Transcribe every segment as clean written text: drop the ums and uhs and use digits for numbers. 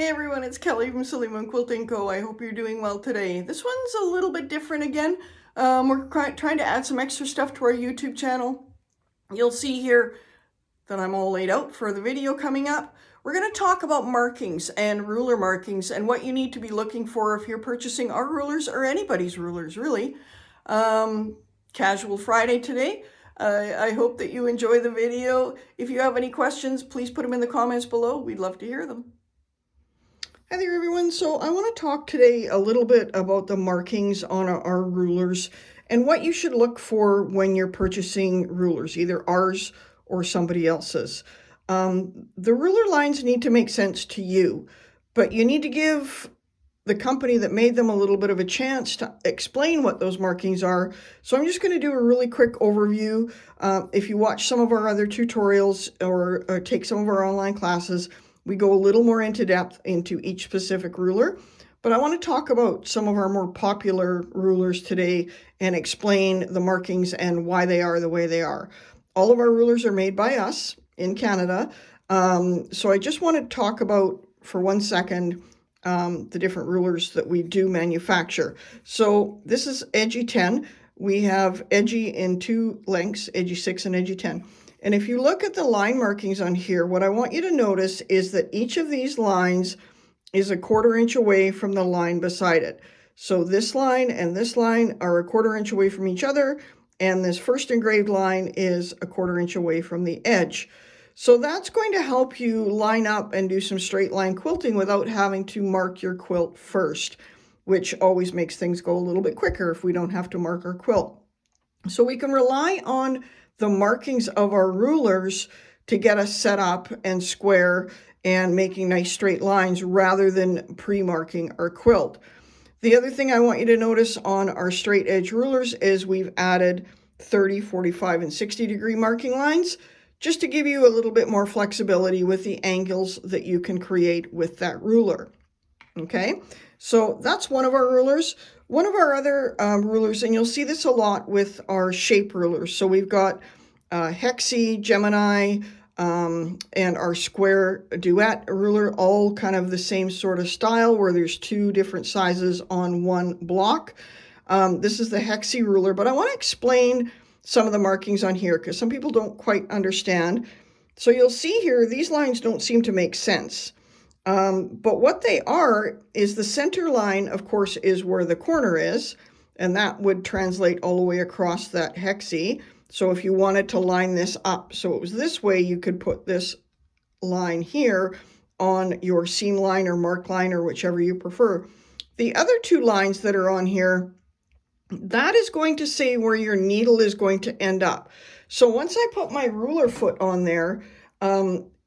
Hey everyone, it's Kelly from Suleiman Quilting Co. I hope you're doing well today. This one's a little bit different again. We're trying to add some extra stuff to our YouTube channel. You'll see here that I'm all laid out for the video coming up. We're going to talk about markings and ruler markings and what you need to be looking for if you're purchasing our rulers or anybody's rulers, really. Casual Friday today. I hope that you enjoy the video. If you have any questions, please put them in the comments below. We'd love to hear them. Hi there everyone, so I want to talk today a little bit about the markings on our rulers and what you should look for when you're purchasing rulers, either ours or somebody else's. The ruler lines need to make sense to you, but you need to give the company that made them a little bit of a chance to explain what those markings are. So I'm just going to do a really quick overview. If you watch some of our other tutorials or take some of our online classes, we go a little more into depth into each specific ruler, but I want to talk about some of our more popular rulers today and explain the markings and why they are the way they are. All of our rulers are made by us in Canada, so I just want to talk about for 1 second the different rulers that we do manufacture. So this is Edgy 10. We have Edgy in 2 lengths, Edgy 6 and Edgy 10. And if you look at the line markings on here, what I want you to notice is that each of these lines is a 1/4 inch away from the line beside it. So this line and this line are a 1/4 inch away from each other, and this first engraved line is a 1/4 inch away from the edge. So that's going to help you line up and do some straight line quilting without having to mark your quilt first, which always makes things go a little bit quicker if we don't have to mark our quilt. So we can rely on the markings of our rulers to get us set up and square and making nice straight lines rather than pre-marking our quilt. The other thing I want you to notice on our straight edge rulers is we've added 30, 45, and 60 degree marking lines just to give you a little bit more flexibility with the angles that you can create with that ruler. Okay, so that's one of our rulers. One of our other rulers, and you'll see this a lot with our shape rulers. So we've got Hexie, Gemini, and our square duet ruler, all kind of the same sort of style where there's 2 different sizes on one block. This is the Hexie ruler, but I want to explain some of the markings on here because some people don't quite understand. So you'll see here, these lines don't seem to make sense. But what they are is the center line, of course, is where the corner is, and that would translate all the way across that hexie. So if you wanted to line this up so it was this way, you could put this line here on your seam line or mark line or whichever you prefer. The other 2 lines that are on here, that is going to say where your needle is going to end up. So once I put my ruler foot on there,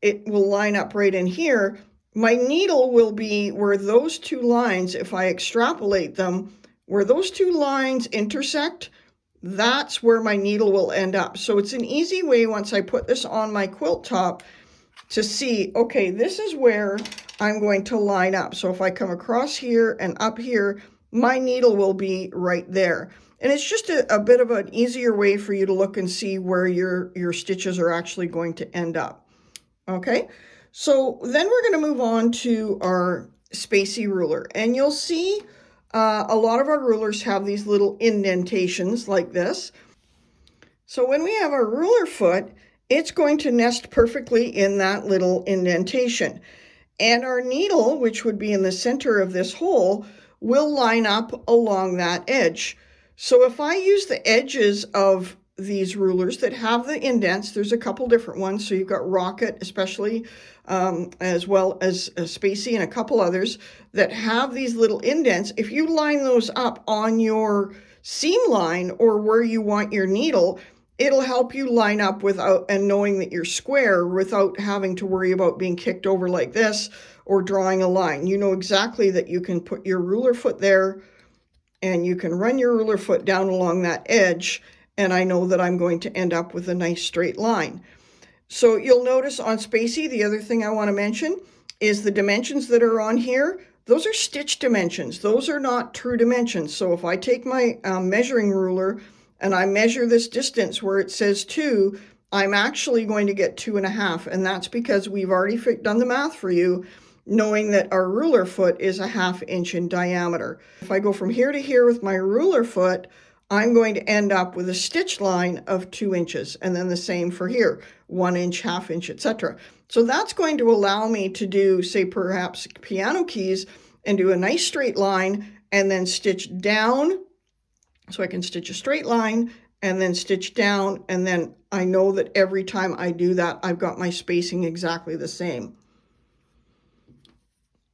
it will line up right in here. My needle will be where those 2 lines, if I extrapolate them, where those 2 lines intersect, that's where my needle will end up. So it's an easy way once I put this on my quilt top to see, okay, this is where I'm going to line up. So if I come across here and up here, my needle will be right there. And it's just a bit of an easier way for you to look and see where your stitches are actually going to end up. Okay, so then we're going to move on to our spacey ruler. And you'll see a lot of our rulers have these little indentations like this. So when we have our ruler foot, it's going to nest perfectly in that little indentation. And our needle, which would be in the center of this hole, will line up along that edge. So if I use the edges of these rulers that have the indents, there's a couple different ones. So you've got Rocket, especially, as well as Spacey and a couple others that have these little indents. If you line those up on your seam line or where you want your needle, it'll help you line up without and knowing that you're square without having to worry about being kicked over like this or drawing a line. You know exactly that you can put your ruler foot there and you can run your ruler foot down along that edge, and I know that I'm going to end up with a nice straight line. So you'll notice on Spacey, the other thing I want to mention is the dimensions that are on here. Those are stitch dimensions. Those are not true dimensions. So if I take my measuring ruler and I measure this distance where it says 2, I'm actually going to get 2.5. And that's because we've already done the math for you. knowing that our ruler foot is a 1/2 inch in diameter. If I go from here to here with my ruler foot, I'm going to end up with a stitch line of 2 inches, and then the same for here, 1 inch, 1/2 inch, etc. So that's going to allow me to do, say, perhaps piano keys and do a nice straight line and then stitch down. So I can stitch a straight line and then stitch down, and then I know that every time I do that, I've got my spacing exactly the same.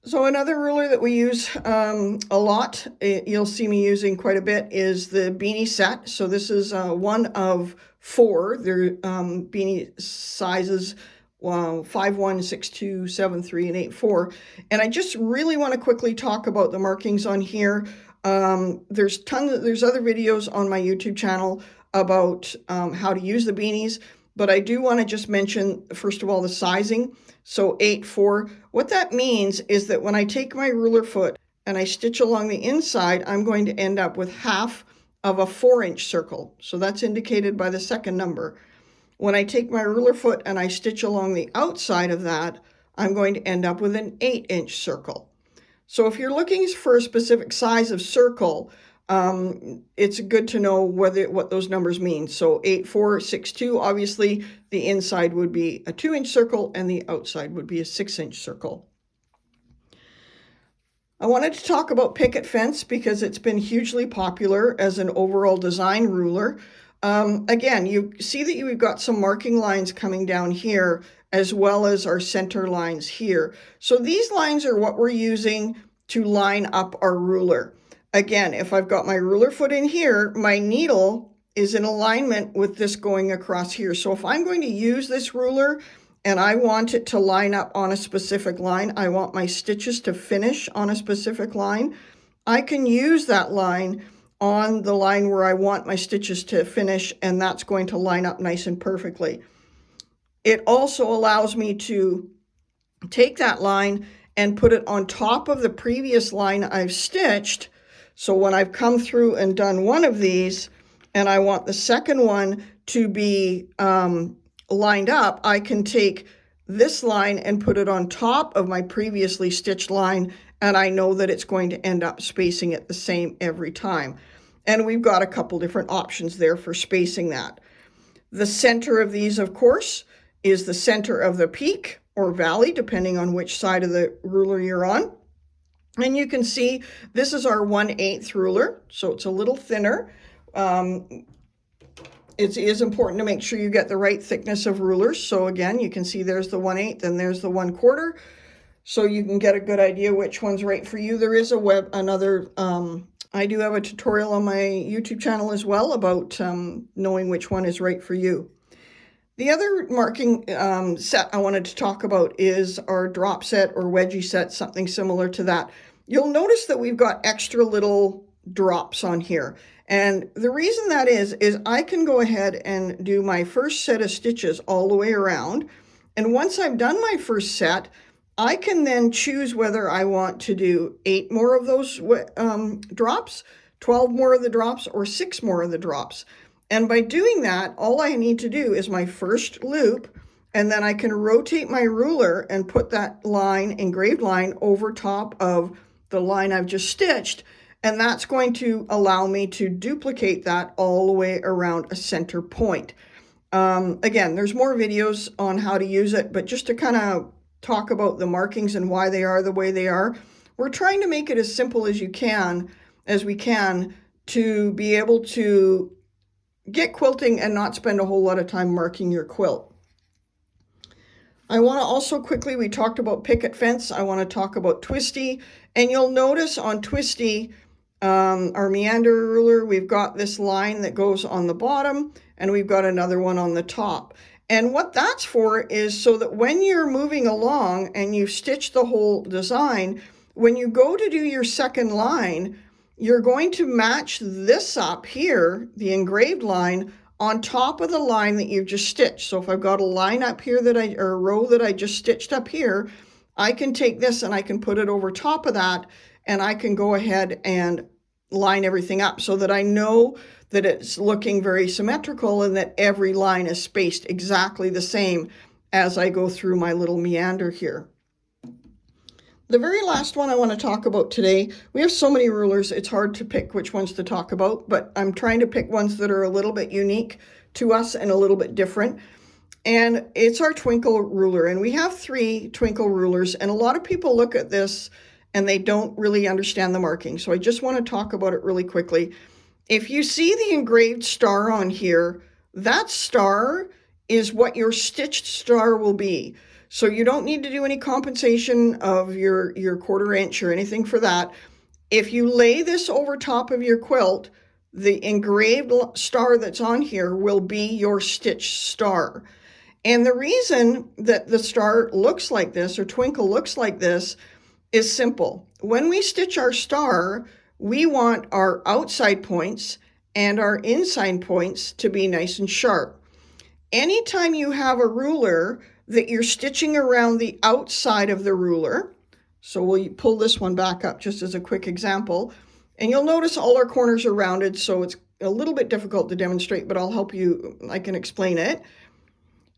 So another ruler that we use a lot, you'll see me using quite a bit, is the beanie set. So this is one of 4. They're beanie sizes 5, 1, 6, 2, 7, 3, and 8, 4. And I just really want to quickly talk about the markings on here. There's other videos on my YouTube channel about how to use the beanies, but I do want to just mention, first of all, the sizing. So 8, 4, what that means is that when I take my ruler foot and I stitch along the inside, I'm going to end up with 1/2 of a 4-inch circle. So that's indicated by the second number. When I take my ruler foot and I stitch along the outside of that, I'm going to end up with an 8-inch circle. So if you're looking for a specific size of circle, it's good to know what those numbers mean. So 8, 4, 6, 2, obviously the inside would be a 2-inch circle and the outside would be a 6-inch circle. I wanted to talk about picket fence because it's been hugely popular as an overall design ruler. Again, you see that we've got some marking lines coming down here as well as our center lines here. So these lines are what we're using to line up our ruler. Again, if I've got my ruler foot in here, my needle is in alignment with this going across here. So if I'm going to use this ruler and I want it to line up on a specific line, I want my stitches to finish on a specific line, I can use that line on the line where I want my stitches to finish, and that's going to line up nice and perfectly. It also allows me to take that line and put it on top of the previous line I've stitched. So when I've come through and done one of these and I want the second one to be lined up, I can take this line and put it on top of my previously stitched line, and I know that it's going to end up spacing it the same every time. And we've got a couple different options there for spacing that. The center of these, of course, is the center of the peak or valley, depending on which side of the ruler you're on. And you can see this is our 1/8 ruler, so it's a little thinner. It is important to make sure you get the right thickness of rulers. So again, you can see there's the 1/8 and there's the 1/4. So you can get a good idea which one's right for you. There is I do have a tutorial on my YouTube channel as well about knowing which one is right for you. The other marking set I wanted to talk about is our drop set or wedgie set, something similar to that. You'll notice that we've got extra little drops on here. And the reason that is I can go ahead and do my first set of stitches all the way around. And once I've done my first set, I can then choose whether I want to do 8 more of those drops, 12 more of the drops, or 6 more of the drops. And by doing that, all I need to do is my first loop, and then I can rotate my ruler and put that line, engraved line, over top of the line I've just stitched. And that's going to allow me to duplicate that all the way around a center point. Again, there's more videos on how to use it, but just to kind of talk about the markings and why they are the way they are, we're trying to make it as simple as we can to be able to get quilting and not spend a whole lot of time marking your quilt. I want to also quickly, we talked about picket fence, I want to talk about twisty, and you'll notice on twisty, our meander ruler, we've got this line that goes on the bottom and we've got another one on the top. And what that's for is so that when you're moving along and you've stitched the whole design, when you go to do your second line, you're going to match this up here, the engraved line, on top of the line that you've just stitched. So if I've got a line up here or a row that I just stitched up here, I can take this and I can put it over top of that, and I can go ahead and line everything up so that I know that it's looking very symmetrical and that every line is spaced exactly the same as I go through my little meander here. The very last one I want to talk about today, we have so many rulers, it's hard to pick which ones to talk about, but I'm trying to pick ones that are a little bit unique to us and a little bit different. And it's our Twinkle ruler, and we have 3 Twinkle rulers, and a lot of people look at this and they don't really understand the marking. So I just want to talk about it really quickly. If you see the engraved star on here, that star is what your stitched star will be. So you don't need to do any compensation of your 1/4 inch or anything for that. If you lay this over top of your quilt, the engraved star that's on here will be your stitched star. And the reason that the star looks like this, or Twinkle looks like this, is simple. When we stitch our star, we want our outside points and our inside points to be nice and sharp. Anytime you have a ruler that you're stitching around the outside of the ruler, so we'll pull this one back up just as a quick example, and you'll notice all our corners are rounded, so it's a little bit difficult to demonstrate, but I'll help you, I can explain it.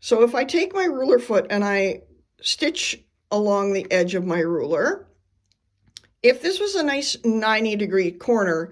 So if I take my ruler foot and I stitch along the edge of my ruler, if this was a nice 90-degree corner,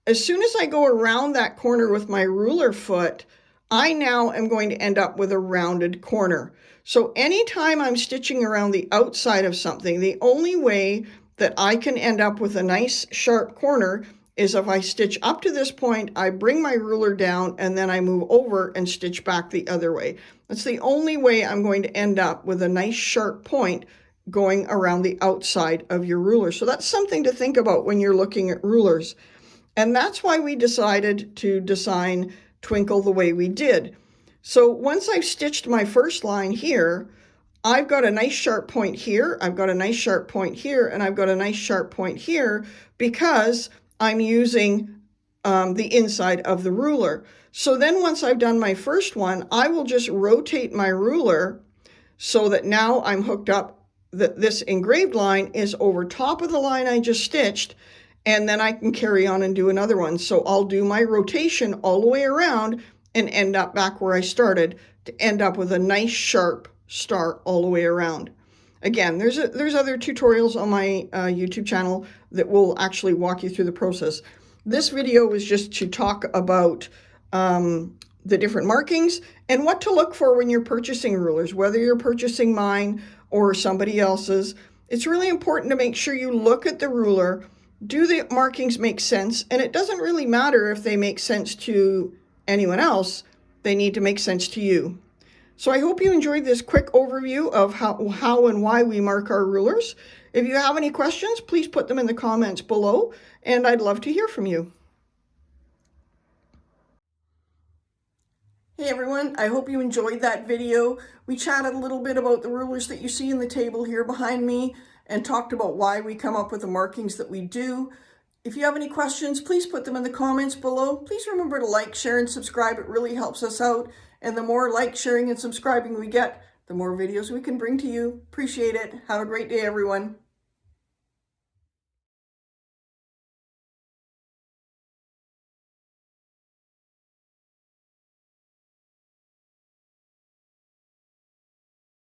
as soon as I go around that corner with my ruler foot, I now am going to end up with a rounded corner. So anytime I'm stitching around the outside of something, the only way that I can end up with a nice sharp corner is if I stitch up to this point, I bring my ruler down, and then I move over and stitch back the other way. That's the only way I'm going to end up with a nice sharp point going around the outside of your ruler. So that's something to think about when you're looking at rulers. And that's why we decided to design Twinkle the way we did. So once I've stitched my first line here, I've got a nice sharp point here, I've got a nice sharp point here, and I've got a nice sharp point here because I'm using the inside of the ruler. So then once I've done my first one, I will just rotate my ruler so that now I'm hooked up, that this engraved line is over top of the line I just stitched, and then I can carry on and do another one. So I'll do my rotation all the way around and end up back where I started to end up with a nice sharp star all the way around. Again, there's other tutorials on my YouTube channel that will actually walk you through the process. This video was just to talk about the different markings and what to look for when you're purchasing rulers, whether you're purchasing mine or somebody else's. It's really important to make sure you look at the ruler. Do the markings make sense? And it doesn't really matter if they make sense to anyone else, they need to make sense to you. So I hope you enjoyed this quick overview of how and why we mark our rulers. If you have any questions, please put them in the comments below, and I'd love to hear from you. Hey everyone, I hope you enjoyed that video. We chatted a little bit about the rulers that you see in the table here behind me and talked about why we come up with the markings that we do. If you have any questions, please put them in the comments below. Please remember to like, share, and subscribe. It really helps us out. And the more like, sharing, and subscribing we get, the more videos we can bring to you. Appreciate it. Have a great day, everyone.